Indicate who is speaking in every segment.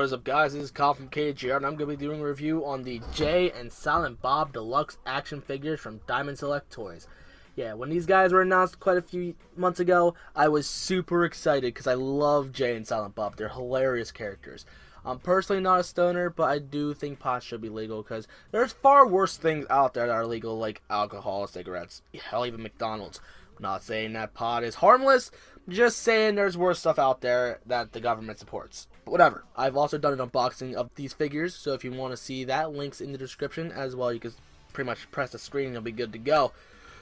Speaker 1: What is up, guys? This is Kyle from KGR, and I'm going to be doing a review on the Jay and Silent Bob Deluxe action figures from Diamond Select Toys. Yeah, when these guys were announced quite a few months ago, I was super excited because I love Jay and Silent Bob. They're hilarious characters. I'm personally not a stoner, but I do think pot should be legal because there's far worse things out there that are legal, like alcohol, cigarettes, hell, even McDonald's. I'm not saying that pot is harmless, just saying there's worse stuff out there that the government supports. But whatever. I've also done an unboxing of these figures, so if you want to see that, links in the description as well. You can pretty much press the screen and you'll be good to go.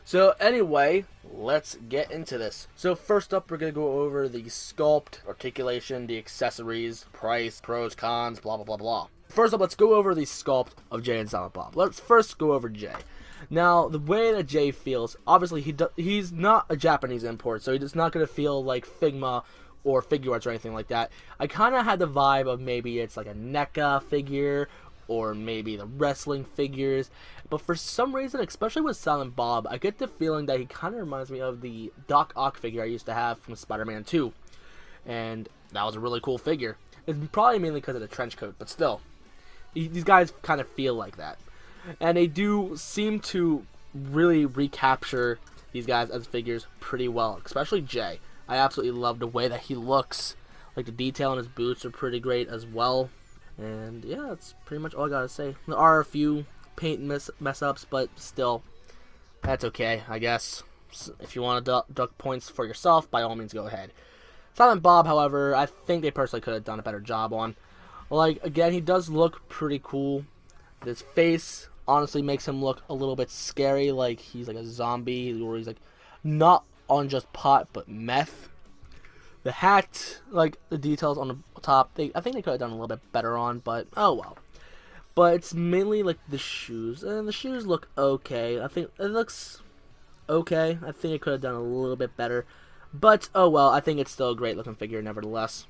Speaker 1: So anyway, let's get into this. So first up, we're going to go over the sculpt, articulation, the accessories, price, pros, cons, blah, blah, blah, blah. First up, let's go over the sculpt of Jay and Silent Bob. Let's first go over Jay. Now, the way that Jay feels, obviously he's not a Japanese import, so he's not going to feel like Figma or figure arts or anything like that. I kind of had the vibe of maybe it's like a NECA figure or maybe the wrestling figures, but for some reason, especially with Silent Bob, I get the feeling that he kind of reminds me of the Doc Ock figure I used to have from Spider-Man 2, and that was a really cool figure. It's probably mainly because of the trench coat, but still, these guys kind of feel like that, and they do seem to really recapture these guys as figures pretty well, especially Jay. I absolutely love the way that he looks. Like, the detail on his boots are pretty great as well. And yeah, that's pretty much all I gotta say. There are a few paint mess ups, but still, that's okay, I guess. If you want to duck points for yourself, by all means, go ahead. Silent Bob, however, I think they personally could have done a better job on. Like, again, he does look pretty cool. His face honestly makes him look a little bit scary, like he's like a zombie, or he's like not on just pot, but meth. The hat, like the details on the top, I think they could have done a little bit better on, but oh well. But it's mainly like the shoes, and the shoes look okay. I think it looks okay. I think it could have done a little bit better, but oh well. I think it's still a great looking figure nevertheless.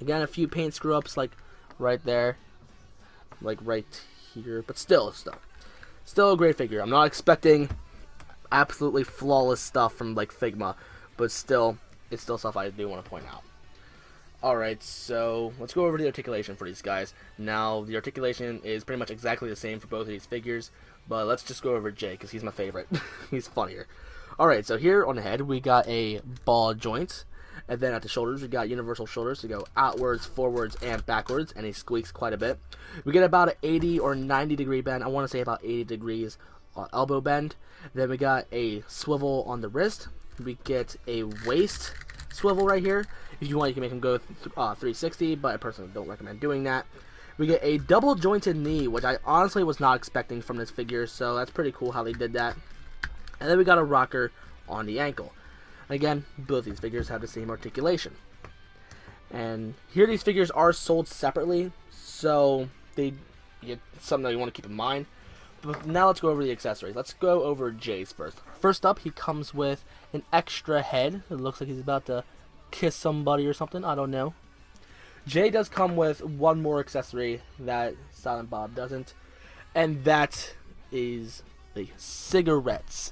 Speaker 1: Again, a few paint screw ups, like right there, like right here, but still a great figure. I'm not expecting absolutely flawless stuff from like Figma, but still, it's still stuff I do want to point out. Alright, so let's go over the articulation for these guys. Now, the articulation is pretty much exactly the same for both of these figures, but let's just go over Jay, because he's my favorite. He's funnier. Alright, so here on the head, we got a ball joint, and then at the shoulders, we got universal shoulders to go outwards, forwards, and backwards, and he squeaks quite a bit. We get about an 80 or 90 degree bend. I want to say about 80 degrees elbow bend. Then we got a swivel on the wrist. We get a waist swivel right here. If you want, you can make him go 360, but I personally don't recommend doing that. We get a double jointed knee, which I honestly was not expecting from this figure, so that's pretty cool how they did that. And then we got a rocker on the ankle. Again, both these figures have the same articulation. And here these figures are sold separately, so it's something that you want to keep in mind. But now let's go over the accessories. Let's go over Jay's first. First up, he comes with an extra head. It looks like he's about to kiss somebody or something. I don't know. Jay does come with one more accessory that Silent Bob doesn't, and that is the cigarettes.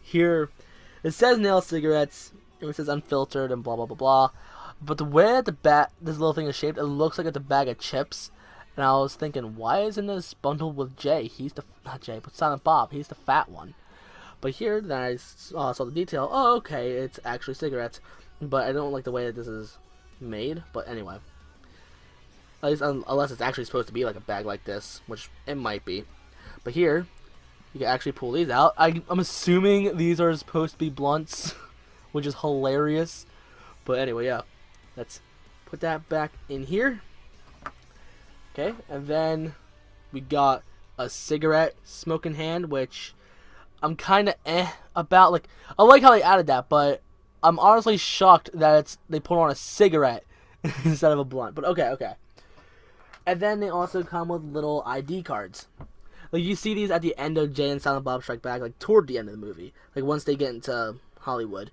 Speaker 1: Here, it says nail cigarettes, and it says unfiltered and blah, blah, blah, blah. But the way that this little thing is shaped, it looks like it's a bag of chips. And I was thinking, why isn't this bundled with Jay? Not Jay, but Silent Bob. He's the fat one. But here, then I saw the detail. Oh, okay, it's actually cigarettes. But I don't like the way that this is made. But anyway. At least unless it's actually supposed to be like a bag like this, which it might be. But here, you can actually pull these out. I'm assuming these are supposed to be blunts, which is hilarious. But anyway, yeah. Let's put that back in here. Okay, and then we got a cigarette smoking hand, which I'm kind of about. Like, I like how they added that, but I'm honestly shocked that they put on a cigarette instead of a blunt. But okay. And then they also come with little ID cards. Like, you see these at the end of Jay and Silent Bob Strike Back, like toward the end of the movie, like once they get into Hollywood.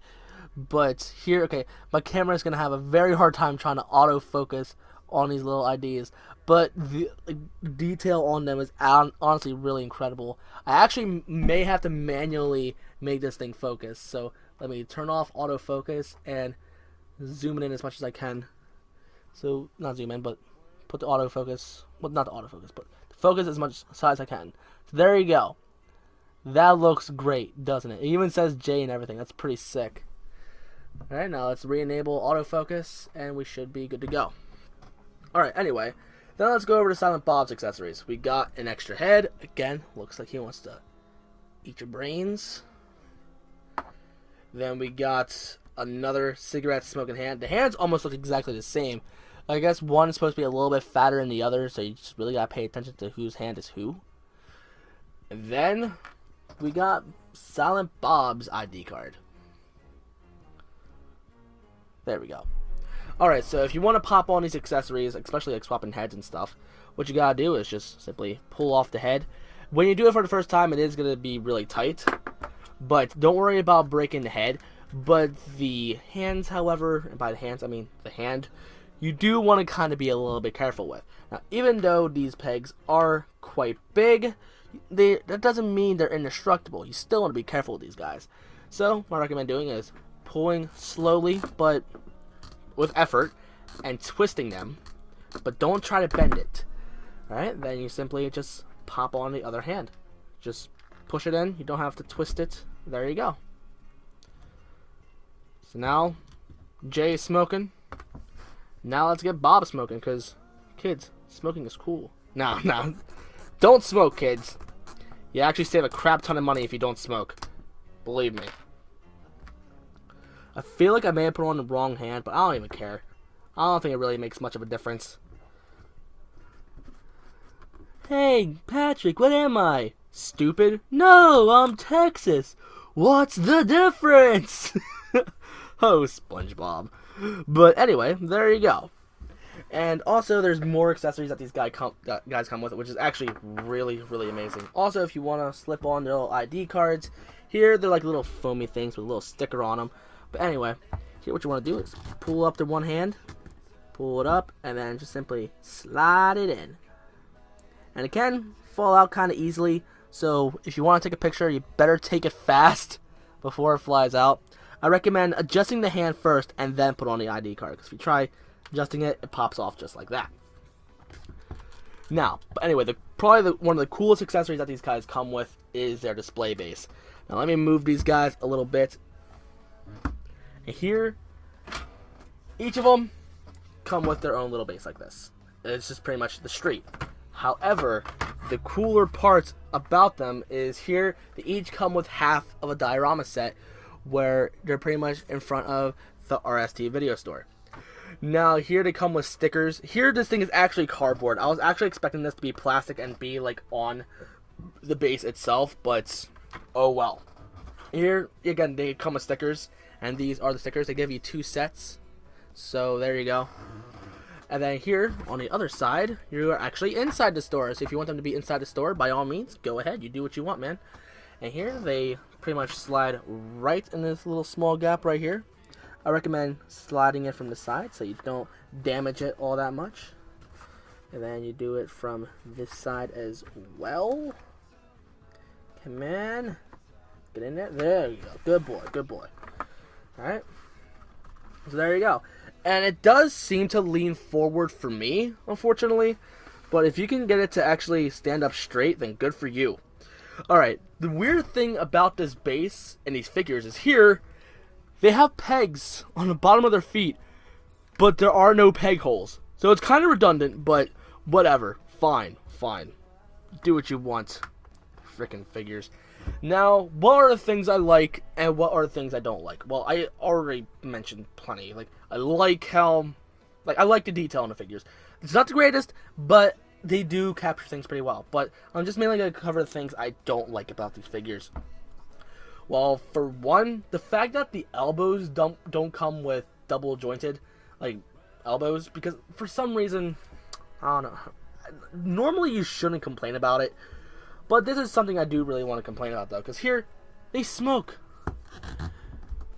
Speaker 1: But here, okay, my camera is gonna have a very hard time trying to autofocus on these little IDs, but the detail on them is honestly really incredible. I actually may have to manually make this thing focus, so let me turn off autofocus and zoom it in as much as I can. So, not zoom in, but put the autofocus, well, not the autofocus, but focus as much size as I can. So there you go. That looks great, doesn't it? It even says J and everything. That's pretty sick. Alright, now let's re-enable autofocus, and we should be good to go. Alright, anyway, then let's go over to Silent Bob's accessories. We got an extra head. Again, looks like he wants to eat your brains. Then we got another cigarette smoking hand. The hands almost look exactly the same. I guess one is supposed to be a little bit fatter than the other, so you just really gotta pay attention to whose hand is who. And then we got Silent Bob's ID card. There we go. Alright, so if you want to pop on these accessories, especially like swapping heads and stuff, what you gotta do is just simply pull off the head. When you do it for the first time, it is gonna be really tight, but don't worry about breaking the head. But the hands, however, and by the hands I mean the hand, you do want to kind of be a little bit careful with. Now, even though these pegs are quite big, that doesn't mean they're indestructible. You still want to be careful with these guys. So what I recommend doing is pulling slowly but with effort and twisting them, but don't try to bend it. Alright, then you simply just pop on the other hand. Just push it in, you don't have to twist it. There you go. So now Jay is smoking. Now let's get Bob smoking, because kids, smoking is cool. No, don't smoke, kids. You actually save a crap ton of money if you don't smoke. Believe me. I feel like I may have put on the wrong hand, but I don't even care. I don't think it really makes much of a difference. Hey, Patrick, what am I? Stupid? No, I'm Texas. What's the difference? Oh, SpongeBob. But anyway, there you go. And also, there's more accessories that these guys come with, which is actually really, really amazing. Also, if you want to slip on their little ID cards, here they're like little foamy things with a little sticker on them. But anyway, here what you want to do is pull up the one hand, pull it up, and then just simply slide it in. And it can fall out kind of easily, so if you want to take a picture, you better take it fast before it flies out. I recommend adjusting the hand first and then put on the ID card, because if you try adjusting it, it pops off just like that. Now, but anyway, probably one of the coolest accessories that these guys come with is their display base. Now let me move these guys a little bit. And here, each of them come with their own little base like this. It's just pretty much the street. However, the cooler parts about them is here, they each come with half of a diorama set where they're pretty much in front of the RST video store. Now here they come with stickers. Here this thing is actually cardboard. I was actually expecting this to be plastic and be like on the base itself, but oh well. Here again they come with stickers, and these are the stickers. They give you 2 sets, so there you go. And then here on the other side, you are actually inside the store. So if you want them to be inside the store, by all means, go ahead. You do what you want, man. And here they pretty much slide right in this little small gap right here. I recommend sliding it from the side so you don't damage it all that much. And then you do it from this side as well. Come on. Get in there. There you go. Good boy. Good boy. Alright. So there you go. And it does seem to lean forward for me, unfortunately. But if you can get it to actually stand up straight, then good for you. Alright, the weird thing about this base and these figures is here, they have pegs on the bottom of their feet, but there are no peg holes. So it's kind of redundant, but whatever. Fine. Do what you want. Freaking figures. Now, what are the things I like and what are the things I don't like? Well, I already mentioned plenty. Like, I like the detail in the figures. It's not the greatest, but they do capture things pretty well. But I'm just mainly going to cover the things I don't like about these figures. Well, for one, the fact that the elbows don't come with double jointed, like, elbows, because for some reason, I don't know. Normally you shouldn't complain about it, but this is something I do really want to complain about, though, because here, they smoke.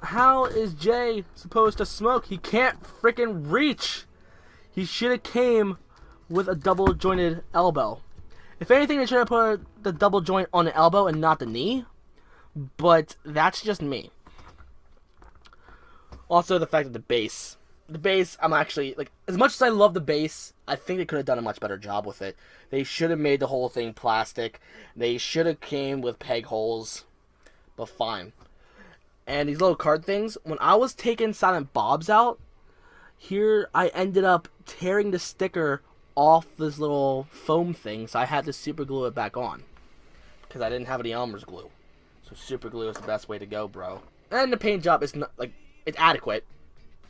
Speaker 1: How is Jay supposed to smoke? He can't freaking reach. He should have came with a double jointed elbow. If anything, they should have put the double joint on the elbow and not the knee, but that's just me. Also, the fact that the base The base, I'm actually, like, as much as I love the base, I think they could have done a much better job with it. They should have made the whole thing plastic. They should have came with peg holes, but fine. And these little card things, when I was taking Silent Bob's out, here I ended up tearing the sticker off this little foam thing, so I had to super glue it back on. Because I didn't have any Elmer's glue. So super glue is the best way to go, bro. And the paint job is not, like, it's adequate.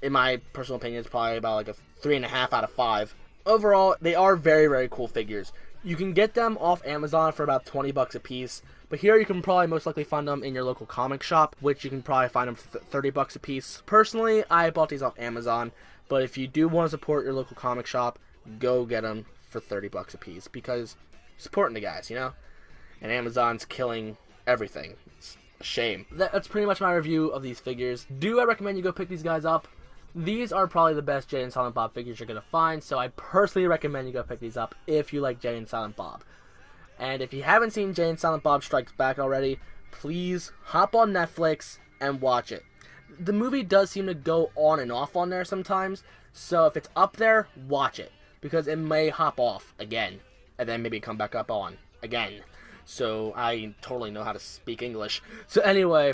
Speaker 1: In my personal opinion, it's probably about like a 3.5 out of 5. Overall, they are very, very cool figures. You can get them off Amazon for about 20 bucks a piece, but here you can probably most likely find them in your local comic shop, which you can probably find them for 30 bucks a piece. Personally, I bought these off Amazon, but if you do want to support your local comic shop, go get them for 30 bucks a piece, because supporting the guys, you know? And Amazon's killing everything. It's a shame. That's pretty much my review of these figures. Do I recommend you go pick these guys up? These are probably the best Jay and Silent Bob figures you're going to find, so I personally recommend you go pick these up if you like Jay and Silent Bob. And if you haven't seen Jay and Silent Bob Strikes Back already, please hop on Netflix and watch it. The movie does seem to go on and off on there sometimes, so if it's up there, watch it, because it may hop off again, and then maybe come back up on again. So I totally know how to speak English. So anyway,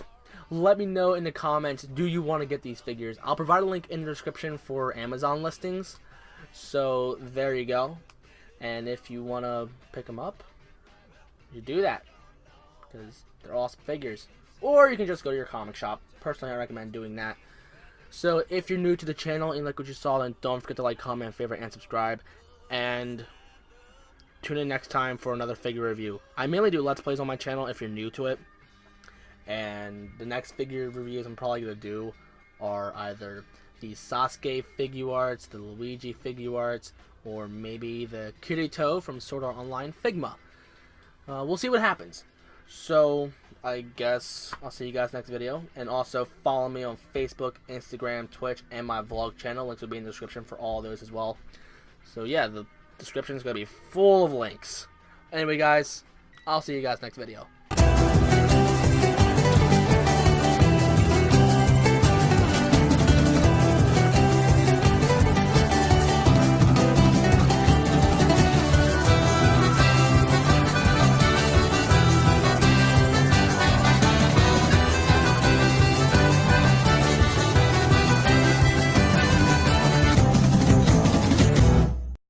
Speaker 1: let me know in the comments, do you want to get these figures? I'll provide a link in the description for Amazon listings. So there you go. And if you want to pick them up, you do that, because they're awesome figures. Or you can just go to your comic shop. Personally, I recommend doing that. So if you're new to the channel and you like what you saw, then don't forget to like, comment, favorite, and subscribe. And tune in next time for another figure review. I mainly do Let's Plays on my channel if you're new to it. And the next figure reviews I'm probably going to do are either the Sasuke figure arts, the Luigi figure arts, or maybe the Kirito from Sword Art Online Figma. We'll see what happens. So, I guess I'll see you guys next video. And also, follow me on Facebook, Instagram, Twitch, and my vlog channel. Links will be in the description for all those as well. So, yeah, the description is going to be full of links. Anyway, guys, I'll see you guys next video.